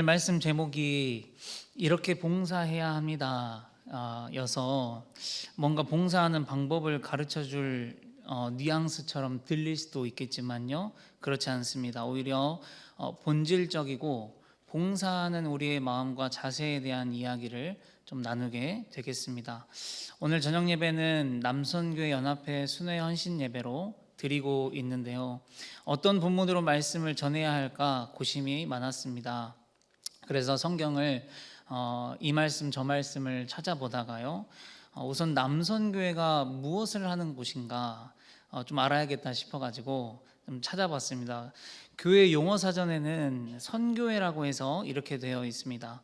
오늘 말씀 제목이 이렇게 봉사해야 합니다 여서 뭔가 봉사하는 방법을 가르쳐 줄 뉘앙스처럼 들릴 수도 있겠지만요, 그렇지 않습니다. 오히려 본질적이고 봉사하는 우리의 마음과 자세에 대한 이야기를 좀 나누게 되겠습니다. 오늘 저녁 예배는 남선교회 연합회 순회 헌신 예배로 드리고 있는데요, 어떤 본문으로 말씀을 전해야 할까 고심이 많았습니다. 그래서 성경을 이 말씀 저 말씀을 찾아보다가요, 우선 남선교회가 무엇을 하는 곳인가 좀 알아야겠다 싶어가지고 좀 찾아봤습니다. 교회 용어 사전에는 선교회라고 해서 이렇게 되어 있습니다.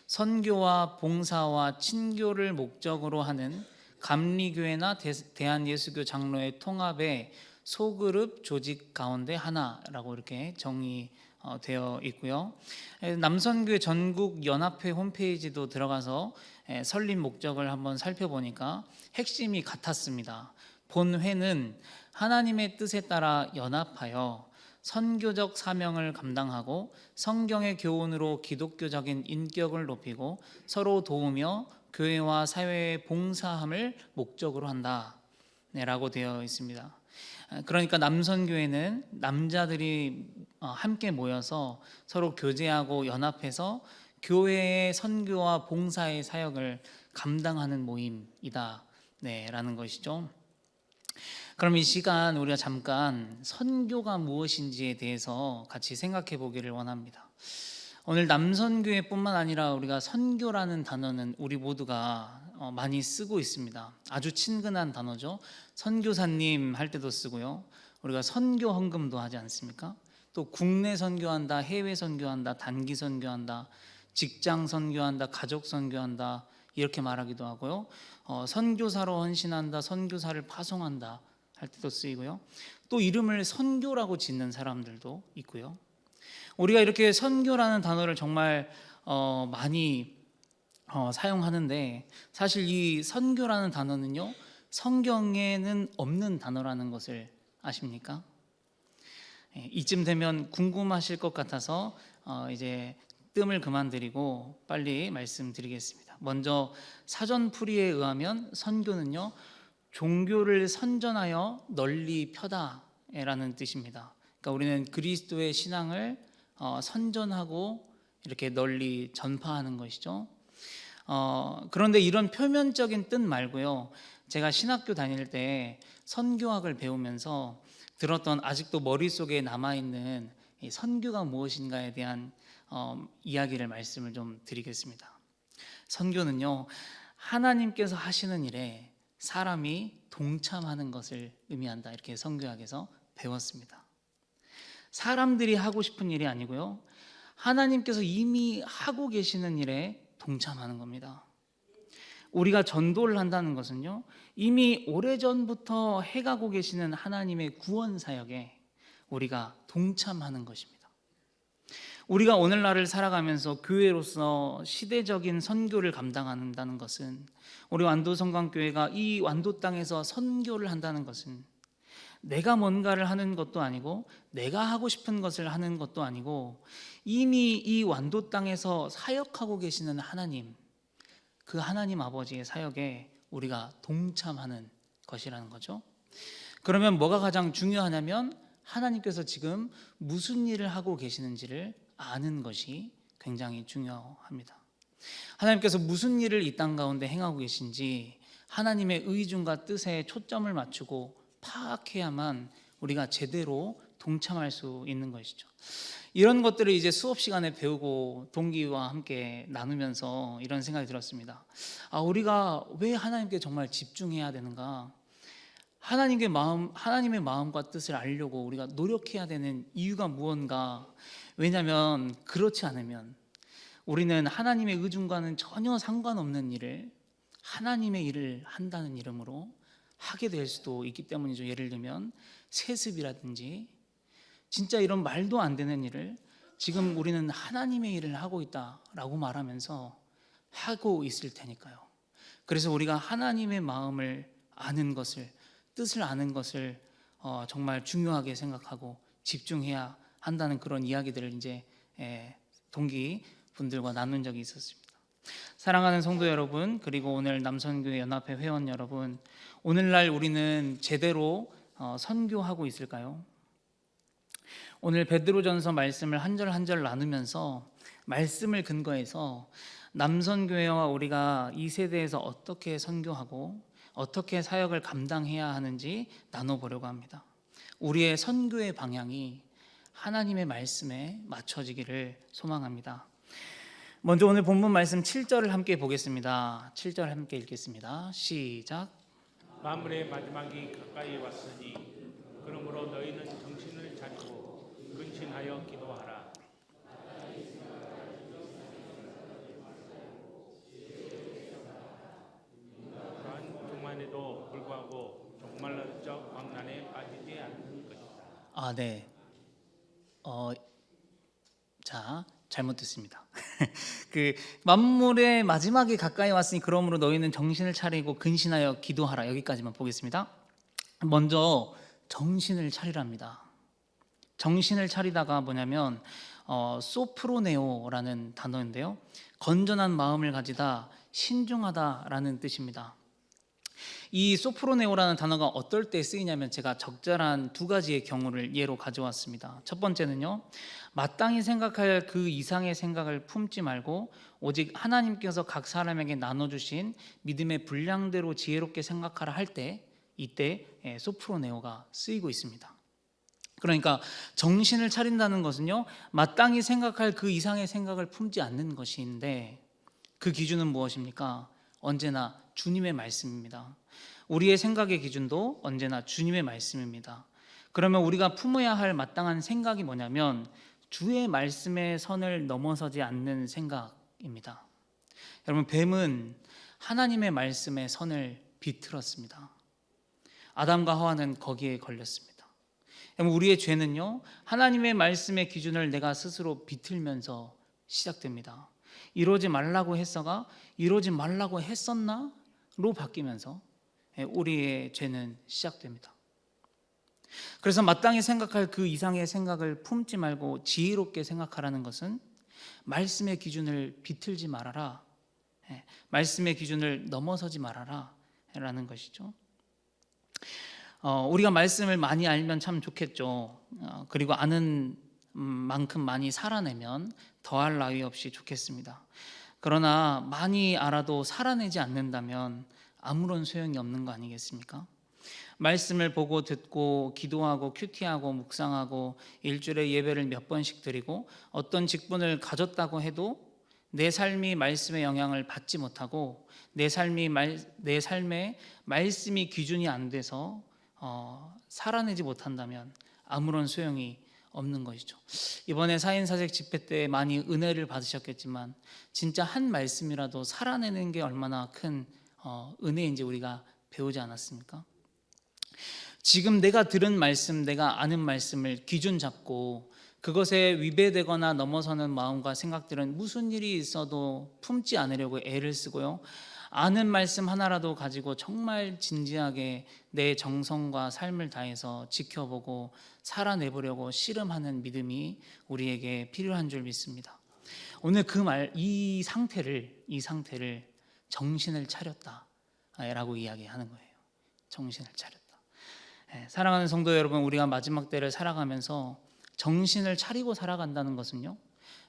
선교와 봉사와 친교를 목적으로 하는 감리교회나 대한예수교 장로의 통합의 소그룹 조직 가운데 하나라고 이렇게 정의되어 있고요. 남선교회 전국 연합회 홈페이지도 들어가서 설립 목적을 한번 살펴보니까 핵심이 같았습니다. 본회는 하나님의 뜻에 따라 연합하여 선교적 사명을 감당하고 성경의 교훈으로 기독교적인 인격을 높이고 서로 도우며 교회와 사회의 봉사함을 목적으로 한다 라고 되어 있습니다. 그러니까 남선교회는 남자들이 함께 모여서 서로 교제하고 연합해서 교회의 선교와 봉사의 사역을 감당하는 모임이다 라는 것이죠. 그럼 이 시간 우리가 잠깐 선교가 무엇인지에 대해서 같이 생각해 보기를 원합니다. 오늘 남선교회뿐만 아니라 우리가 선교라는 단어는 우리 모두가 많이 쓰고 있습니다. 아주 친근한 단어죠. 선교사님 할 때도 쓰고요, 우리가 선교 헌금도 하지 않습니까? 또 국내 선교한다, 해외 선교한다, 단기 선교한다, 직장 선교한다, 가족 선교한다 이렇게 말하기도 하고요, 선교사로 헌신한다, 선교사를 파송한다 할 때도 쓰이고요, 또 이름을 선교라고 짓는 사람들도 있고요. 우리가 이렇게 선교라는 단어를 정말 많이 사용하는데, 사실 이 선교라는 단어는요, 성경에는 없는 단어라는 것을 아십니까? 이쯤 되면 궁금하실 것 같아서 이제 뜸을 그만드리고 빨리 말씀드리겠습니다. 먼저 사전풀이에 의하면 선교는요, 종교를 선전하여 널리 펴다라는 뜻입니다. 그러니까 우리는 그리스도의 신앙을 선전하고 이렇게 널리 전파하는 것이죠. 그런데 이런 표면적인 뜻 말고요, 제가 신학교 다닐 때 선교학을 배우면서 들었던 아직도 머릿속에 남아있는 이 선교가 무엇인가에 대한 이야기를 말씀을 좀 드리겠습니다. 선교는요, 하나님께서 하시는 일에 사람이 동참하는 것을 의미한다, 이렇게 선교학에서 배웠습니다. 사람들이 하고 싶은 일이 아니고요, 하나님께서 이미 하고 계시는 일에 동참하는 겁니다. 우리가 전도를 한다는 것은요, 이미 오래전부터 해가고 계시는 하나님의 구원 사역에 우리가 동참하는 것입니다. 우리가 오늘날을 살아가면서 교회로서 시대적인 선교를 감당한다는 것은, 우리 완도성광교회가 이 완도 땅에서 선교를 한다는 것은 내가 뭔가를 하는 것도 아니고 내가 하고 싶은 것을 하는 것도 아니고 이미 이 완도 땅에서 사역하고 계시는 하나님, 그 하나님 아버지의 사역에 우리가 동참하는 것이라는 거죠. 그러면 뭐가 가장 중요하냐면, 하나님께서 지금 무슨 일을 하고 계시는지를 아는 것이 굉장히 중요합니다. 하나님께서 무슨 일을 이 땅 가운데 행하고 계신지 하나님의 의중과 뜻에 초점을 맞추고 파악해야만 우리가 제대로 동참할 수 있는 것이죠. 이런 것들을 이제 수업 시간에 배우고 동기와 함께 나누면서 이런 생각이 들었습니다. 우리가 왜 하나님께 정말 집중해야 되는가? 하나님의 마음과 뜻을 알려고 우리가 노력해야 되는 이유가 무언가? 왜냐하면 그렇지 않으면 우리는 하나님의 의중과는 전혀 상관없는 일을 하나님의 일을 한다는 이름으로 하게 될 수도 있기 때문이죠. 예를 들면 세습이라든지 진짜 이런 말도 안 되는 일을 지금 우리는 하나님의 일을 하고 있다라고 말하면서 하고 있을 테니까요. 그래서 우리가 하나님의 마음을 아는 것을, 뜻을 아는 것을 정말 중요하게 생각하고 집중해야 한다는 그런 이야기들을 이제 동기 분들과 나눈 적이 있었습니다. 사랑하는 성도 여러분, 그리고 오늘 남선교회 연합회 회원 여러분, 오늘날 우리는 제대로 선교하고 있을까요? 오늘 베드로전서 말씀을 한 절 한 절 나누면서 말씀을 근거해서 남선교회와 우리가 이 세대에서 어떻게 선교하고 어떻게 사역을 감당해야 하는지 나눠보려고 합니다. 우리의 선교의 방향이 하나님의 말씀에 맞춰지기를 소망합니다. 먼저 오늘 본문 말씀 7절을 함께 보겠습니다. 7절 함께 읽겠습니다. 시작. 만물의 마지막이 가까이 왔으니 그러므로 너희는 정신을 차리고 근신하여 기도하라. 또한 종말에도 불구하고 종말론적 광란에 빠지지 않는 것이다. 네. 잘못됐습니다. 그 만물의 마지막이 가까이 왔으니 그러므로 너희는 정신을 차리고 근신하여 기도하라. 여기까지만 보겠습니다. 먼저 정신을 차리랍니다. 정신을 차리다가 뭐냐면 소프로네오라는 단어인데요, 건전한 마음을 가지다, 신중하다라는 뜻입니다. 이 소프로네오라는 단어가 어떨 때 쓰이냐면 제가 적절한 두 가지의 경우를 예로 가져왔습니다. 첫 번째는요, 마땅히 생각할 그 이상의 생각을 품지 말고 오직 하나님께서 각 사람에게 나눠주신 믿음의 분량대로 지혜롭게 생각하라 할 때, 이때 소프로네오가 쓰이고 있습니다. 그러니까 정신을 차린다는 것은요, 마땅히 생각할 그 이상의 생각을 품지 않는 것인데, 그 기준은 무엇입니까? 언제나 주님의 말씀입니다. 우리의 생각의 기준도 언제나 주님의 말씀입니다. 그러면 우리가 품어야 할 마땅한 생각이 뭐냐면 주의 말씀의 선을 넘어서지 않는 생각입니다. 여러분, 뱀은 하나님의 말씀의 선을 비틀었습니다. 아담과 하와는 거기에 걸렸습니다. 여러분, 우리의 죄는요, 하나님의 말씀의 기준을 내가 스스로 비틀면서 시작됩니다. 이러지 말라고 했어가 이러지 말라고 했었나? 로 바뀌면서 우리의 죄는 시작됩니다. 그래서 마땅히 생각할 그 이상의 생각을 품지 말고 지혜롭게 생각하라는 것은 말씀의 기준을 비틀지 말아라, 말씀의 기준을 넘어서지 말아라 라는 것이죠. 우리가 말씀을 많이 알면 참 좋겠죠. 그리고 아는 만큼 많이 살아내면 더할 나위 없이 좋겠습니다. 그러나 많이 알아도 살아내지 않는다면 아무런 소용이 없는 거 아니겠습니까? 말씀을 보고 듣고 기도하고 큐티하고 묵상하고 일주일에 예배를 몇 번씩 드리고 어떤 직분을 가졌다고 해도 내 삶이 말씀의 영향을 받지 못하고 내 삶에 말씀이 기준이 안 돼서 살아내지 못한다면 아무런 소용이 없는 것이죠. 이번에 4인 사색 집회 때 많이 은혜를 받으셨겠지만 진짜 한 말씀이라도 살아내는 게 얼마나 큰 은혜인지 우리가 배우지 않았습니까? 지금 내가 들은 말씀, 내가 아는 말씀을 기준 잡고 그것에 위배되거나 넘어서는 마음과 생각들은 무슨 일이 있어도 품지 않으려고 애를 쓰고요, 아는 말씀 하나라도 가지고 정말 진지하게 내 정성과 삶을 다해서 지켜보고 살아내보려고 씨름하는 믿음이 우리에게 필요한 줄 믿습니다. 오늘 이 상태를 정신을 차렸다라고 이야기하는 거예요. 정신을 차렸다. 사랑하는 성도 여러분, 우리가 마지막 때를 살아가면서 정신을 차리고 살아간다는 것은요,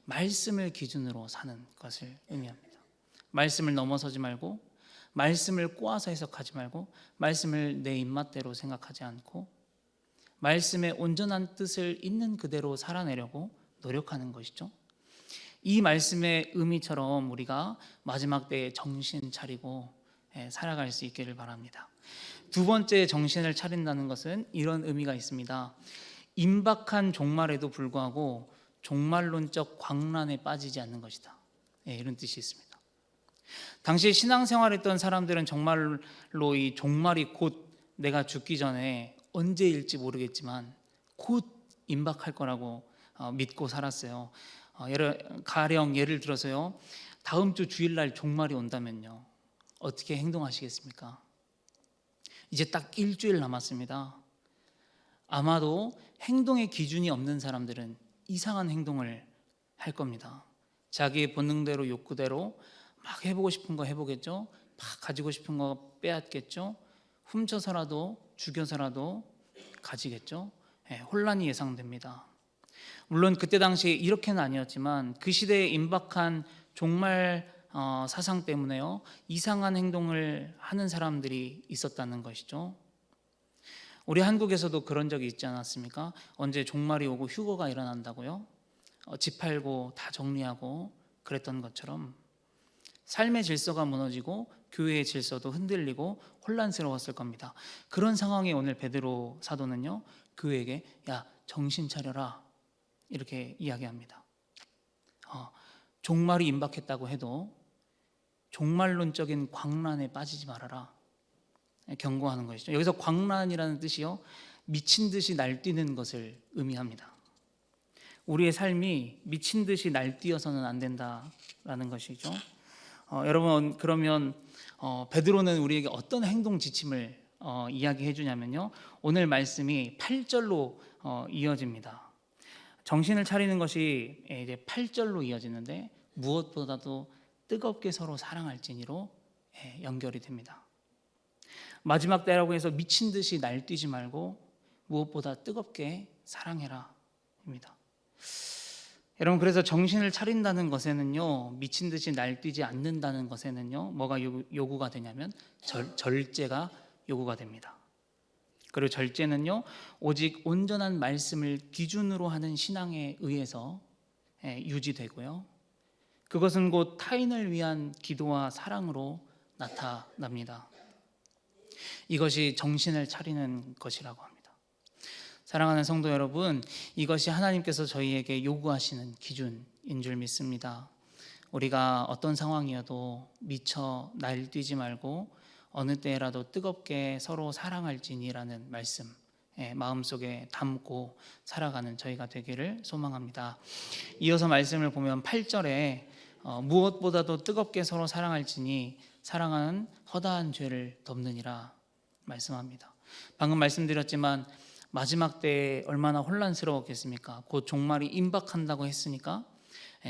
말씀을 기준으로 사는 것을 의미합니다. 말씀을 넘어서지 말고, 말씀을 꼬아서 해석하지 말고, 말씀을 내 입맛대로 생각하지 않고 말씀의 온전한 뜻을 있는 그대로 살아내려고 노력하는 것이죠. 이 말씀의 의미처럼 우리가 마지막 때에 정신 차리고 살아갈 수 있기를 바랍니다. 두 번째 정신을 차린다는 것은 이런 의미가 있습니다. 임박한 종말에도 불구하고 종말론적 광란에 빠지지 않는 것이다. 이런 뜻이 있습니다. 당시 신앙생활했던 사람들은 정말로 이 종말이 곧 내가 죽기 전에 언제일지 모르겠지만 곧 임박할 거라고 믿고 살았어요. 가령 예를 들어서요, 다음 주 주일날 종말이 온다면요, 어떻게 행동하시겠습니까? 이제 딱 일주일 남았습니다. 아마도 행동의 기준이 없는 사람들은 이상한 행동을 할 겁니다. 자기의 본능대로 욕구대로 막 해보고 싶은 거 해보겠죠. 막 가지고 싶은 거 빼앗겠죠. 훔쳐서라도 죽여서라도 가지겠죠. 혼란이 예상됩니다. 물론 그때 당시에 이렇게는 아니었지만 그 시대에 임박한 종말 사상 때문에요, 이상한 행동을 하는 사람들이 있었다는 것이죠. 우리 한국에서도 그런 적이 있지 않았습니까? 언제 종말이 오고 휴거가 일어난다고요? 집 팔고 다 정리하고 그랬던 것처럼 삶의 질서가 무너지고 교회의 질서도 흔들리고 혼란스러웠을 겁니다. 그런 상황에 오늘 베드로 사도는요, 교회에게 야, 정신 차려라 이렇게 이야기합니다. 종말이 임박했다고 해도 종말론적인 광란에 빠지지 말아라 경고하는 것이죠. 여기서 광란이라는 뜻이요, 미친 듯이 날뛰는 것을 의미합니다. 우리의 삶이 미친 듯이 날뛰어서는 안 된다라는 것이죠. 여러분, 그러면 베드로는 우리에게 어떤 행동 지침을 이야기해 주냐면요, 오늘 말씀이 8절로 이어집니다. 정신을 차리는 것이 이제 8절로 이어지는데 무엇보다도 뜨겁게 서로 사랑할지니로 연결이 됩니다. 마지막 때라고 해서 미친 듯이 날뛰지 말고 무엇보다 뜨겁게 사랑해라 입니다. 여러분, 그래서 정신을 차린다는 것에는요, 미친 듯이 날뛰지 않는다는 것에는요, 뭐가 요구가 되냐면 절제가 요구가 됩니다. 그리고 절제는요, 오직 온전한 말씀을 기준으로 하는 신앙에 의해서 유지되고요, 그것은 곧 타인을 위한 기도와 사랑으로 나타납니다. 이것이 정신을 차리는 것이라고 합니다. 사랑하는 성도 여러분, 이것이 하나님께서 저희에게 요구하시는 기준인 줄 믿습니다. 우리가 어떤 상황이어도 미쳐 날뛰지 말고 어느 때라도 뜨겁게 서로 사랑할지니라는 말씀 마음속에 담고 살아가는 저희가 되기를 소망합니다. 이어서 말씀을 보면 8절에 무엇보다도 뜨겁게 서로 사랑할지니 사랑하는 허다한 죄를 덮느니라 말씀합니다. 방금 말씀드렸지만 마지막 때에 얼마나 혼란스러웠겠습니까? 곧 종말이 임박한다고 했으니까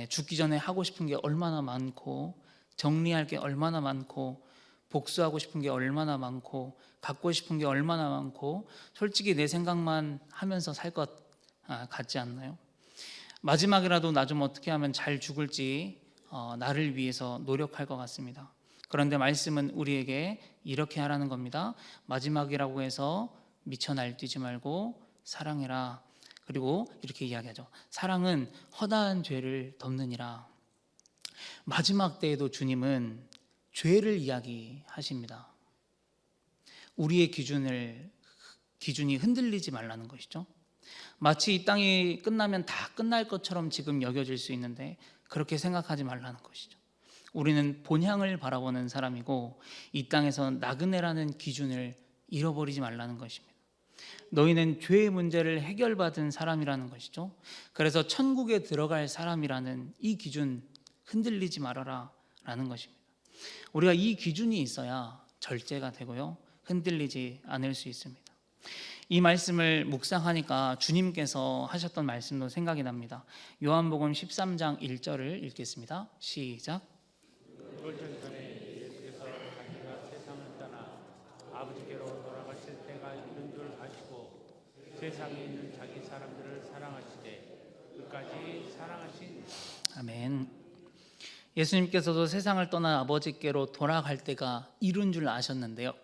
죽기 전에 하고 싶은 게 얼마나 많고, 정리할 게 얼마나 많고, 복수하고 싶은 게 얼마나 많고, 갖고 싶은 게 얼마나 많고, 솔직히 내 생각만 하면서 살 것 같지 않나요? 마지막이라도 나 좀 어떻게 하면 잘 죽을지 나를 위해서 노력할 것 같습니다. 그런데 말씀은 우리에게 이렇게 하라는 겁니다. 마지막이라고 해서 미쳐 날뛰지 말고 사랑해라. 그리고 이렇게 이야기하죠. 사랑은 허다한 죄를 덮느니라. 마지막 때에도 주님은 죄를 이야기하십니다. 우리의 기준이 흔들리지 말라는 것이죠. 마치 이 땅이 끝나면 다 끝날 것처럼 지금 여겨질 수 있는데 그렇게 생각하지 말라는 것이죠. 우리는 본향을 바라보는 사람이고 이 땅에서 나그네라는 기준을 잃어버리지 말라는 것입니다. 너희는 죄의 문제를 해결받은 사람이라는 것이죠. 그래서 천국에 들어갈 사람이라는 이 기준 흔들리지 말아라 라는 것입니다. 우리가 이 기준이 있어야 절제가 되고요, 흔들리지 않을 수 있습니다. 이 말씀을 묵상하니까 주님께서 하셨던 말씀도 생각이 납니다. 요한복음 13장 1절을 읽겠습니다. 시작. 돌전전에 예수께서 자기가 세상을 떠나 아버지께로 돌아가실 때가 이른 줄 아시고 세상에 있는 자기 사람들을 사랑하시되 끝까지 사랑하신. 아멘. 예수님께서도 세상을 떠나 아버지께로 돌아갈 때가 이른 줄 아셨는데요,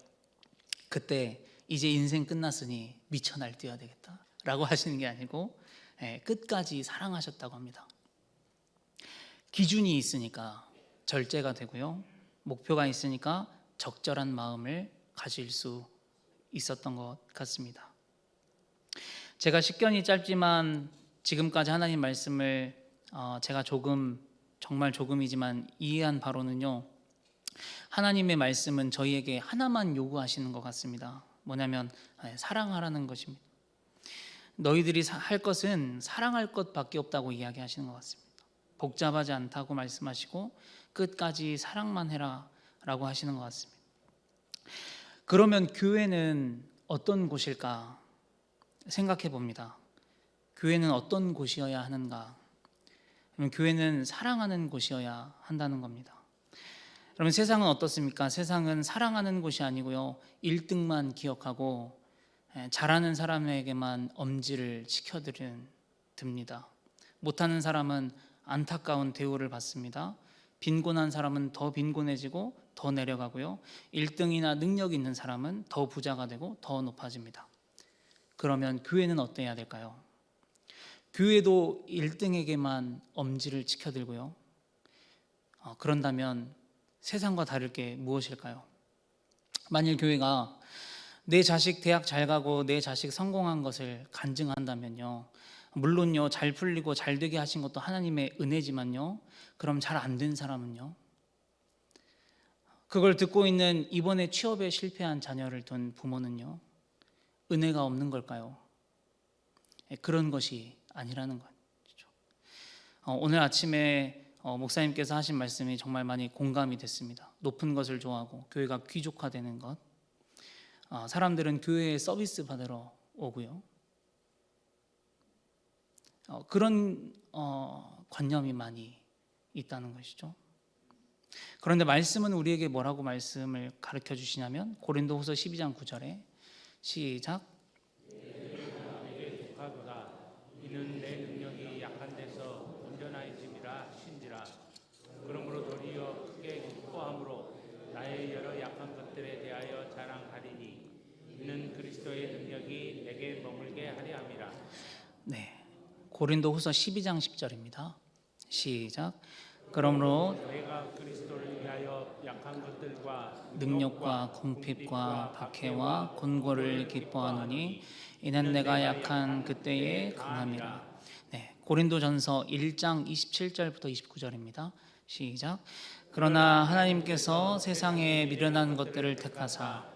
그때 이제 인생 끝났으니 미쳐 날뛰어야 되겠다라고 하시는 게 아니고 끝까지 사랑하셨다고 합니다. 기준이 있으니까 절제가 되고요, 목표가 있으니까 적절한 마음을 가질 수 있었던 것 같습니다. 제가 식견이 짧지만 지금까지 하나님 말씀을 제가 정말 조금이지만 이해한 바로는요, 하나님의 말씀은 저희에게 하나만 요구하시는 것 같습니다. 뭐냐면 사랑하라는 것입니다. 너희들이 할 것은 사랑할 것밖에 없다고 이야기하시는 것 같습니다. 복잡하지 않다고 말씀하시고 끝까지 사랑만 해라 라고 하시는 것 같습니다. 그러면 교회는 어떤 곳일까 생각해 봅니다. 교회는 어떤 곳이어야 하는가? 그러면 교회는 사랑하는 곳이어야 한다는 겁니다. 그러면 세상은 어떻습니까? 세상은 사랑하는 곳이 아니고요, 1등만 기억하고 잘하는 사람에게만 엄지를 치켜듭니다. 못하는 사람은 안타까운 대우를 받습니다. 빈곤한 사람은 더 빈곤해지고 더 내려가고요, 1등이나 능력 있는 사람은 더 부자가 되고 더 높아집니다. 그러면 교회는 어때야 될까요? 교회도 1등에게만 엄지를 치켜들고요, 그런다면 세상과 다를 게 무엇일까요? 만일 교회가 내 자식 대학 잘 가고 내 자식 성공한 것을 간증한다면요, 물론요, 잘 풀리고 잘 되게 하신 것도 하나님의 은혜지만요, 그럼 잘 안 된 사람은요, 그걸 듣고 있는 이번에 취업에 실패한 자녀를 둔 부모는요, 은혜가 없는 걸까요? 그런 것이 아니라는 거죠. 오늘 아침에 목사님께서 하신 말씀이 정말 많이 공감이 됐습니다. 높은 것을 좋아하고 교회가 귀족화되는 것, 사람들은 교회에 서비스 받으러 오고요, 그런 관념이 많이 있다는 것이죠. 그런데 말씀은 우리에게 뭐라고 말씀을 가르쳐 주시냐면, 고린도후서 12장 9절에 시작. 내게 독하도다. 이는 내 능력이 약한 데서 온전하여짐이라 신지라. 그러므로 도리어 크게 기뻐함으로 나의 여러 약한 것들에 대하여 자랑하리니 이는 그리스도의 능력이 내게 머물게 하려 함이라. 네, 고린도후서 12장 10절입니다. 시작. 그러므로 내가 그리스도를 위하여 약한 것들과 능력과 궁핍과 박해와 곤고를 기뻐하노니 이는 내가 약한 그때에 강함이라. 네, 고린도전서 1장 27절부터 29절입니다. 시작. 그러나 하나님께서 세상에 미련한 것들을 택하사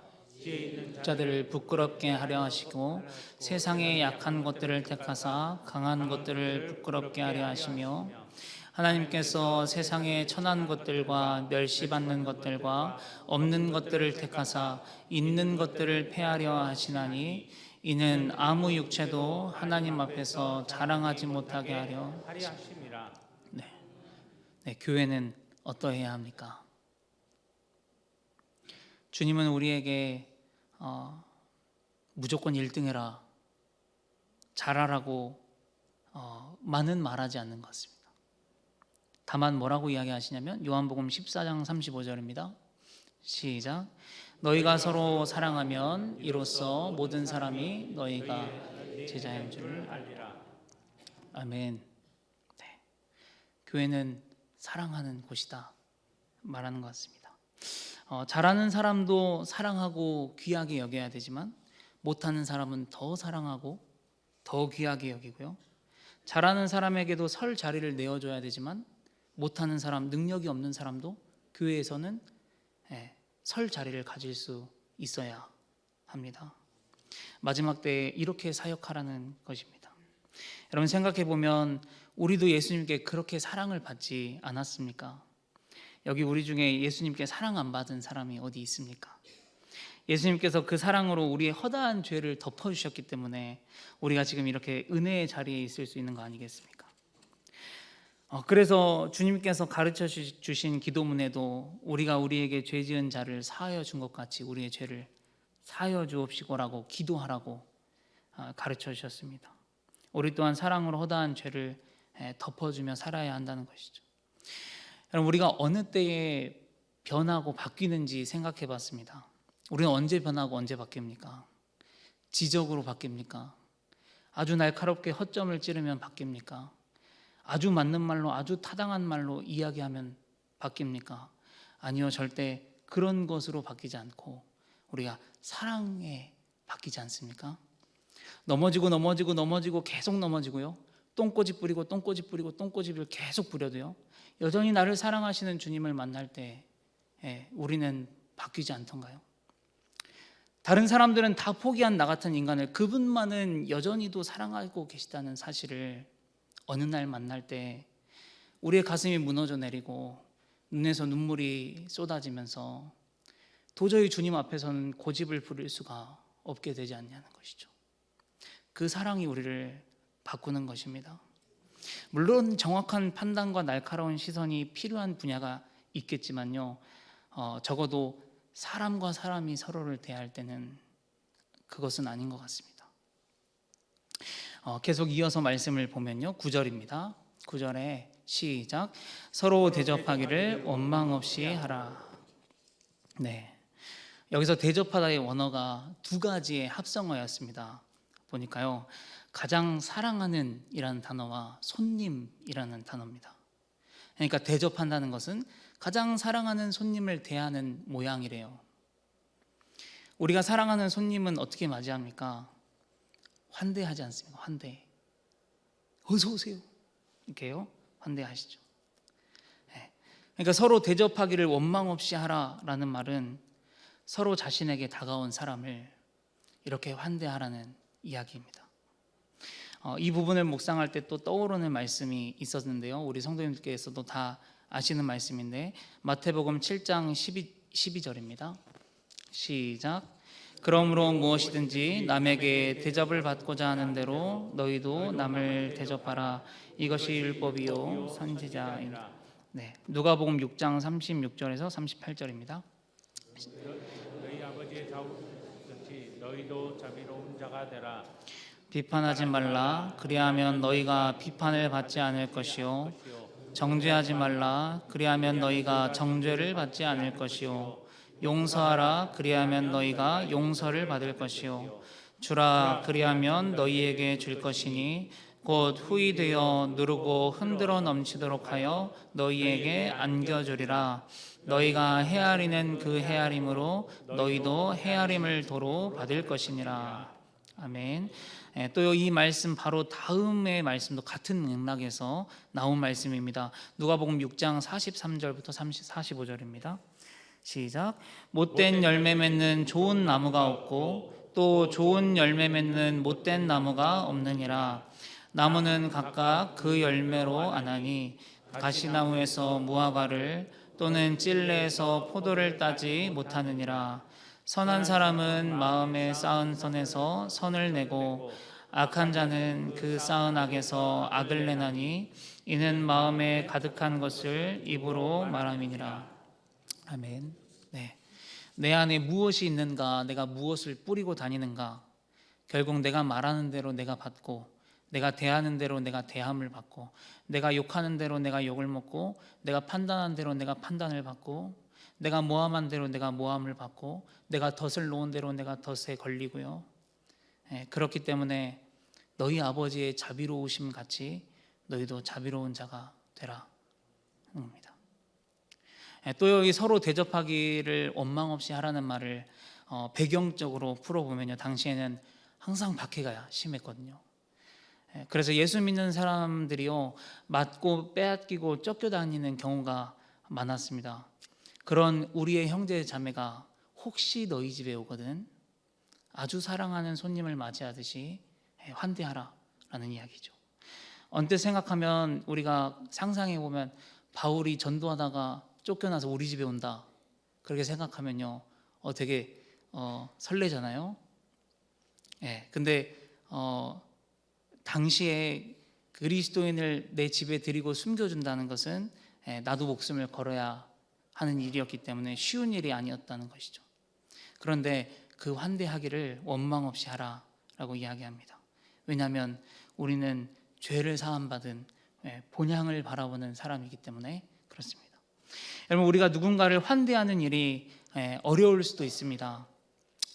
자들을 부끄럽게 하려 하시고 세상에 약한 것들을 택하사 강한 것들을 부끄럽게 하려 하시며, 하나님께서 세상에 천한 것들과 멸시받는 것들과 없는 것들을 택하사 있는 것들을 폐하려 하시나니 이는 아무 육체도 하나님 앞에서 자랑하지 못하게 하려 하심이라. 네, 교회는 어떠해야 합니까? 주님은 우리에게 무조건 1등해라, 잘하라고 많은 말하지 않는 것 같습니다. 다만 뭐라고 이야기하시냐면 요한복음 14장 35절입니다. 시작. 너희가 서로 사랑하면 이로써 모든 사람이 너희가 제자인 줄 알리라. 아멘. 네. 교회는 사랑하는 곳이다 말하는 것 같습니다. 잘하는 사람도 사랑하고 귀하게 여겨야 되지만 못하는 사람은 더 사랑하고 더 귀하게 여기고요, 잘하는 사람에게도 설 자리를 내어줘야 되지만 못하는 사람, 능력이 없는 사람도 교회에서는 설 자리를 가질 수 있어야 합니다. 마지막 때에 이렇게 사역하라는 것입니다. 여러분 생각해 보면 우리도 예수님께 그렇게 사랑을 받지 않았습니까? 여기 우리 중에 예수님께 사랑 안 받은 사람이 어디 있습니까? 예수님께서 그 사랑으로 우리의 허다한 죄를 덮어주셨기 때문에 우리가 지금 이렇게 은혜의 자리에 있을 수 있는 거 아니겠습니까? 그래서 주님께서 가르쳐 주신 기도문에도 우리가 우리에게 죄 지은 자를 사하여 준 것 같이 우리의 죄를 사하여 주옵시고라고 기도하라고 가르쳐 주셨습니다. 우리 또한 사랑으로 허다한 죄를 덮어주며 살아야 한다는 것이죠. 여러분, 우리가 어느 때에 변하고 바뀌는지 생각해 봤습니다. 우리는 언제 변하고 언제 바뀝니까? 지적으로 바뀝니까? 아주 날카롭게 허점을 찌르면 바뀝니까? 아주 맞는 말로, 아주 타당한 말로 이야기하면 바뀝니까? 아니요, 절대 그런 것으로 바뀌지 않고 우리가 사랑에 바뀌지 않습니까? 넘어지고 계속 넘어지고요, 똥꼬집 뿌리고 똥꼬집을 계속 부려도요, 여전히 나를 사랑하시는 주님을 만날 때 우리는 바뀌지 않던가요? 다른 사람들은 다 포기한 나 같은 인간을 그분만은 여전히도 사랑하고 계시다는 사실을 어느 날 만날 때 우리의 가슴이 무너져 내리고 눈에서 눈물이 쏟아지면서 도저히 주님 앞에서는 고집을 부릴 수가 없게 되지 않냐는 것이죠. 그 사랑이 우리를 바꾸는 것입니다. 물론 정확한 판단과 날카로운 시선이 필요한 분야가 있겠지만요. 적어도 사람과 사람이 서로를 대할 때는 그것은 아닌 것 같습니다. 계속 이어서 말씀을 보면요. 9절입니다. 9절에 시작. 서로 대접하기를 원망 없이 하라. 네. 여기서 대접하다의 원어가 두 가지의 합성어였습니다. 보니까요. 가장 사랑하는 이라는 단어와 손님이라는 단어입니다. 그러니까 대접한다는 것은 가장 사랑하는 손님을 대하는 모양이래요. 우리가 사랑하는 손님은 어떻게 맞이합니까? 환대하지 않습니까? 환대. 어서 오세요. 이렇게요. 환대하시죠. 네. 그러니까 서로 대접하기를 원망 없이 하라라는 말은 서로 자신에게 다가온 사람을 이렇게 환대하라는 이야기입니다. 이 부분을 묵상할 때 또 떠오르는 말씀이 있었는데요. 우리 성도님들께서도 다 아시는 말씀인데 마태복음 7장 12절입니다. 시작. 그러므로 무엇이든지 남에게 대접을 받고자 하는 대로 너희도 남을 대접하라. 이것이 율법이요 선지자이니라. 네, 누가복음 6장 36절에서 38절입니다. 너희 아버지의 자우같이 너희도 자비로운 자가 되라. 비판하지 말라. 그리하면 너희가 비판을 받지 않을 것이요 정죄하지 말라. 그리하면 너희가 정죄를 받지 않을 것이요 용서하라. 그리하면 너희가 용서를 받을 것이요 주라. 그리하면 너희에게 줄 것이니 곧 후히 되어 누르고 흔들어 넘치도록 하여 너희에게 안겨주리라. 너희가 헤아리는 그 헤아림으로 너희도 헤아림을 도로 받을 것이니라. 아멘. 또 이 말씀 바로 다음의 말씀도 같은 맥락에서 나온 말씀입니다. 누가복음 6장 43절부터 45절입니다. 시작. 못된 열매 맺는 좋은 나무가 없고 또 좋은 열매 맺는 못된 나무가 없느니라. 나무는 각각 그 열매로 아나니 가시나무에서 무화과를 또는 찔레에서 포도를 따지 못하느니라. 선한 사람은 마음에 쌓은 선에서 선을 내고 악한 자는 그 쌓은 악에서 악을 내나니 이는 마음에 가득한 것을 입으로 말함이니라. 아멘. 네. 내 안에 무엇이 있는가, 내가 무엇을 뿌리고 다니는가, 결국 내가 말하는 대로 내가 받고, 내가 대하는 대로 내가 대함을 받고, 내가 욕하는 대로 내가 욕을 먹고, 내가 판단한 대로 내가 판단을 받고, 내가 모함한 대로 내가 모함을 받고, 내가 덫을 놓은 대로 내가 덫에 걸리고요. 그렇기 때문에 너희 아버지의 자비로우심 같이 너희도 자비로운 자가 되라. 입니다. 또 여기 서로 대접하기를 원망 없이 하라는 말을 배경적으로 풀어보면요, 당시에는 항상 박해가 심했거든요. 그래서 예수 믿는 사람들이요, 맞고 빼앗기고 쫓겨다니는 경우가 많았습니다. 그런 우리의 형제 자매가 혹시 너희 집에 오거든 아주 사랑하는 손님을 맞이하듯이 환대하라 라는 이야기죠. 언뜻 생각하면 우리가 상상해 보면 바울이 전도하다가 쫓겨나서 우리 집에 온다 그렇게 생각하면요, 되게 설레잖아요. 근데 당시에 그리스도인을 내 집에 들이고 숨겨준다는 것은 나도 목숨을 걸어야 하는 일이었기 때문에 쉬운 일이 아니었다는 것이죠. 그런데 그 환대하기를 원망 없이 하라라고 이야기합니다. 왜냐하면 우리는 죄를 사함받은 본향을 바라보는 사람이기 때문에 그렇습니다. 여러분, 우리가 누군가를 환대하는 일이 어려울 수도 있습니다.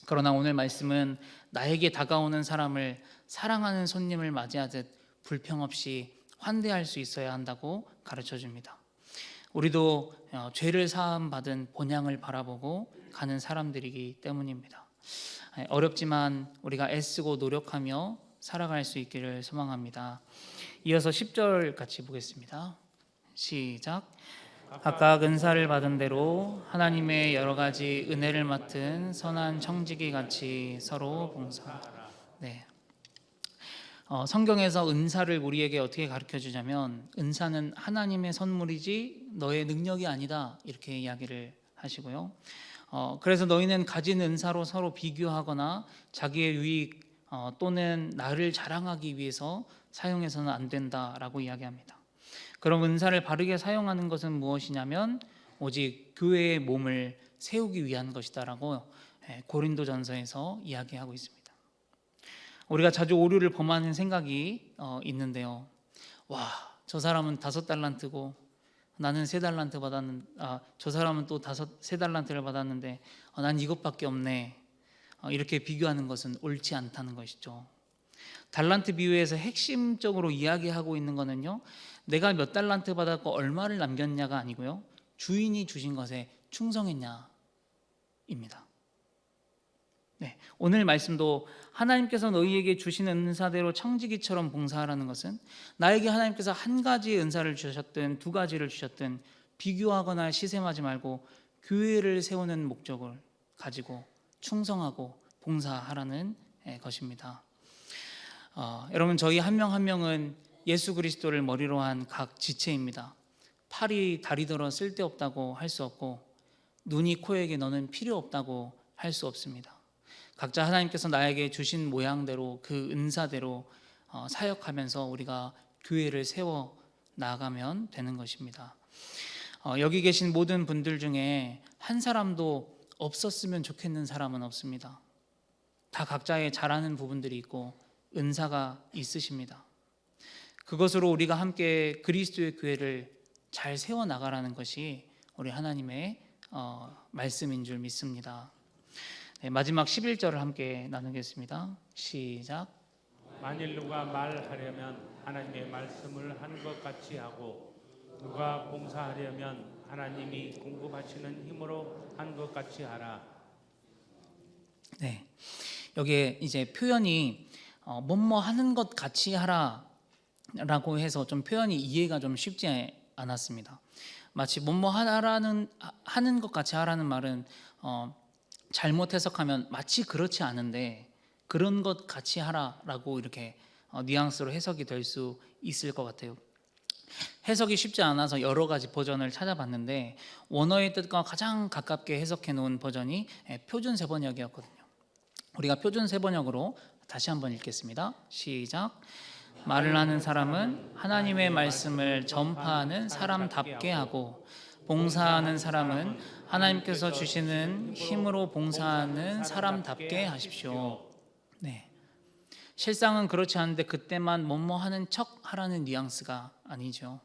그러나 오늘 말씀은 나에게 다가오는 사람을 사랑하는 손님을 맞이하듯 불평 없이 환대할 수 있어야 한다고 가르쳐 줍니다. 우리도 죄를 사함받은 본향을 바라보고 가는 사람들이기 때문입니다. 어렵지만 우리가 애쓰고 노력하며 살아갈 수 있기를 소망합니다. 이어서 10절 같이 보겠습니다. 시작. 각각 은사를 받은 대로 하나님의 여러 가지 은혜를 맡은 선한 청지기 같이 서로 봉사하라. 네. 성경에서 은사를 우리에게 어떻게 가르쳐 주냐면 은사는 하나님의 선물이지 너의 능력이 아니다 이렇게 이야기를 하시고요. 그래서 너희는 가진 은사로 서로 비교하거나 자기의 유익 또는 나를 자랑하기 위해서 사용해서는 안 된다라고 이야기합니다. 그럼 은사를 바르게 사용하는 것은 무엇이냐면 오직 교회의 몸을 세우기 위한 것이다라고 고린도전서에서 이야기하고 있습니다. 우리가 자주 오류를 범하는 생각이 있는데요. 와, 저 사람은 5달란트고 나는 3달란트 받았는, 저 사람은 또 3달란트를 받았는데 난 이것밖에 없네. 이렇게 비교하는 것은 옳지 않다는 것이죠. 달란트 비유에서 핵심적으로 이야기하고 있는 거는요, 내가 몇 달란트 받았고 얼마를 남겼냐가 아니고요, 주인이 주신 것에 충성했냐입니다. 네, 오늘 말씀도 하나님께서 너희에게 주신 은사대로 청지기처럼 봉사하라는 것은 나에게 하나님께서 한 가지의 은사를 주셨든 2가지를 주셨든 비교하거나 시샘하지 말고 교회를 세우는 목적을 가지고 충성하고 봉사하라는 것입니다. 여러분, 저희 한 명 한 명은 예수 그리스도를 머리로 한 각 지체입니다. 팔이 다리더러 쓸데없다고 할 수 없고 눈이 코에게 너는 필요 없다고 할 수 없습니다. 각자 하나님께서 나에게 주신 모양대로 그 은사대로 사역하면서 우리가 교회를 세워 나가면 되는 것입니다. 여기 계신 모든 분들 중에 한 사람도 없었으면 좋겠는 사람은 없습니다. 다 각자의 잘하는 부분들이 있고 은사가 있으십니다. 그것으로 우리가 함께 그리스도의 교회를 잘 세워 나가라는 것이 우리 하나님의 말씀인 줄 믿습니다. 네, 마지막 11절을 함께 나누겠습니다. 시작. 만일 누가 말하려면 하나님의 말씀을 한 것 같이 하고 누가 봉사하려면 하나님이 공급하시는 힘으로 한 것 같이 하라. 네, 여기에 이제 표현이 뭐뭐 하는 것 같이 하라라고 해서 좀 표현이 이해가 좀 쉽지 않았습니다. 마치 뭐뭐 하는 것 같이 하라는 말은 잘못 해석하면 마치 그렇지 않은데 그런 것 같이 하라라고 이렇게 뉘앙스로 해석이 될 수 있을 것 같아요. 해석이 쉽지 않아서 여러 가지 버전을 찾아봤는데 원어의 뜻과 가장 가깝게 해석해 놓은 버전이 표준 세번역이었거든요. 우리가 표준 세번역으로 다시 한번 읽겠습니다. 시작. 말을 하는 사람은 하나님의 말씀을 전파하는 사람답게 하고 봉사하는 사람은 하나님께서 주시는 힘으로 봉사하는 사람답게 하십시오. 네, 실상은 그렇지 않은데 그때만 뭐뭐 하는 척 하라는 뉘앙스가 아니죠.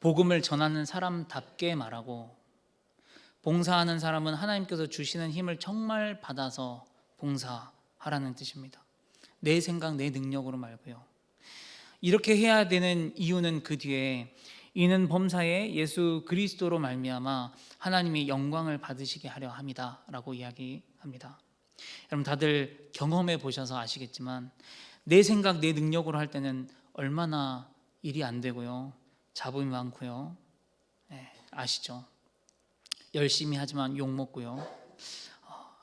복음을 전하는 사람답게 말하고 봉사하는 사람은 하나님께서 주시는 힘을 정말 받아서 봉사하라는 뜻입니다. 내 생각, 내 능력으로 말고요. 이렇게 해야 되는 이유는 그 뒤에 이는 범사에 예수 그리스도로 말미암아 하나님이 영광을 받으시게 하려 함이다라고 이야기합니다. 여러분 다들 경험해 보셔서 아시겠지만 내 생각, 내 능력으로 할 때는 얼마나 일이 안 되고요, 잡음이 많고요. 네, 아시죠? 열심히 하지만 욕 먹고요.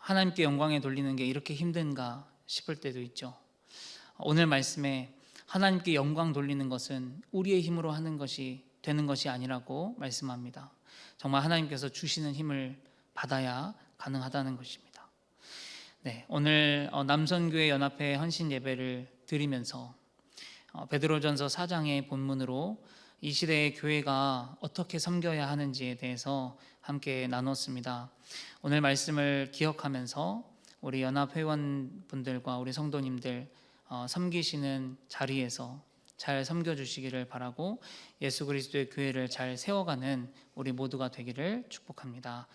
하나님께 영광에 돌리는 게 이렇게 힘든가 싶을 때도 있죠. 오늘 말씀에 하나님께 영광 돌리는 것은 우리의 힘으로 하는 것이 되는 것이 아니라고 말씀합니다. 정말 하나님께서 주시는 힘을 받아야 가능하다는 것입니다. 네, 오늘 남선교회 연합회 헌신 예배를 드리면서 베드로전서 4장의 본문으로 이 시대의 교회가 어떻게 섬겨야 하는지에 대해서 함께 나눴습니다. 오늘 말씀을 기억하면서 우리 연합 회원분들과 우리 성도님들 섬기시는 자리에서 잘 섬겨주시기를 바라고 예수 그리스도의 교회를 잘 세워가는 우리 모두가 되기를 축복합니다.